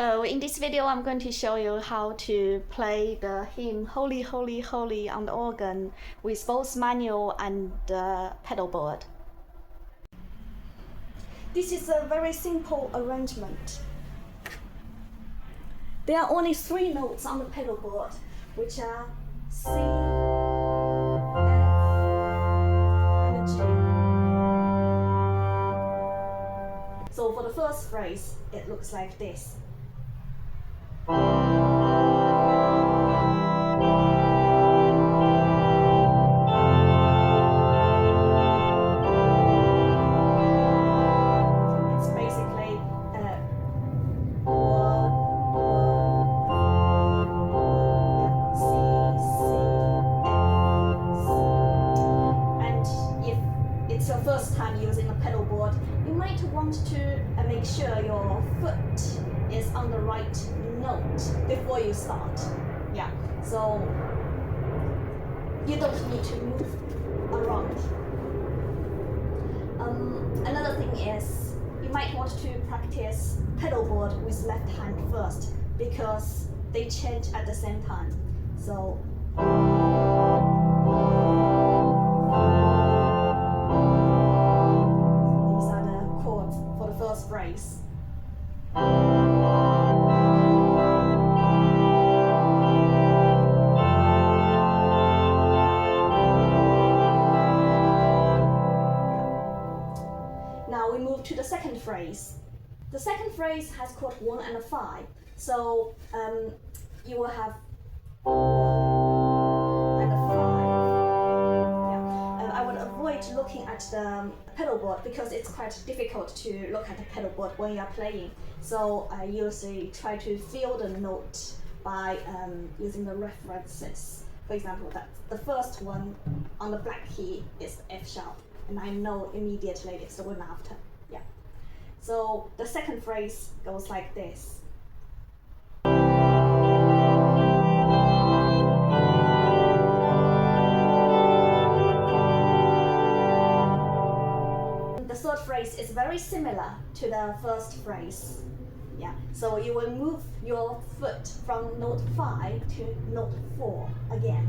Hello, in this video I'm going to show you how to play the hymn Holy, Holy, Holy on the organ with both manual and pedal board. This is a very simple arrangement. There are only 3 notes on the pedal board, which are C, F, and G. So for the first phrase, it looks like this. It's basically one, C, C, F, C. And if it's your first time using a pedal board, you might want to make sure your foot is on the right note before you start. Yeah, so you don't need to move around. Another thing is you might want to practice pedal board with left hand first because they change at the same time. So these are the chords for the first phrase. Now we move to the second phrase. The second phrase has chord 1 and a 5. So you will have 1 and a 5. Yeah. And I would avoid looking at the pedal board because it's quite difficult to look at the pedal board when you are playing. So I usually try to feel the note by using the references. For example, the first one on the black key is the F sharp. And I know immediately it's the one after. Yeah. So the second phrase goes like this. The third phrase is very similar to the first phrase. Yeah. So you will move your foot from note 5 to note 4 again.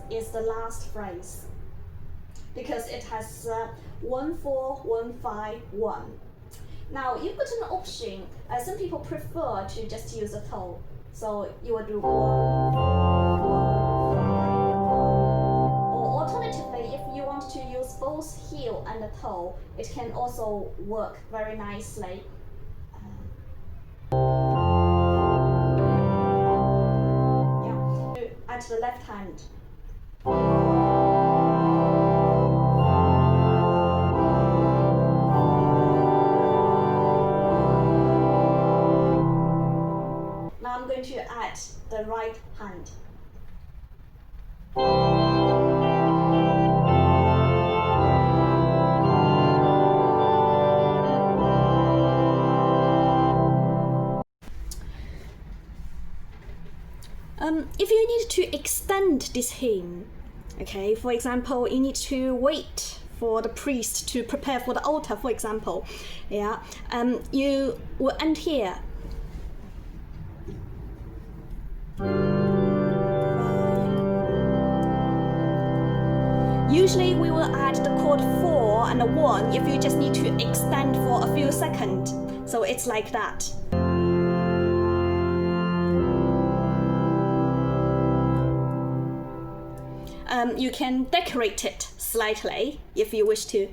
Is the last phrase because it has 1 4 1 5 1. Now you've got an option. Some people prefer to just use a toe, so you will do 1 4 1 5 1. Or alternatively, if you want to use both heel and the toe, it can also work very nicely. At the left hand. Now I'm going to add the right hand. If you need to extend this hymn, okay, for example, you need to wait for the priest to prepare for the altar, for example, yeah, you will end here. Usually we will add the chord 4 and a 1 if you just need to extend for a few seconds, so it's like that. You can decorate it slightly if you wish to.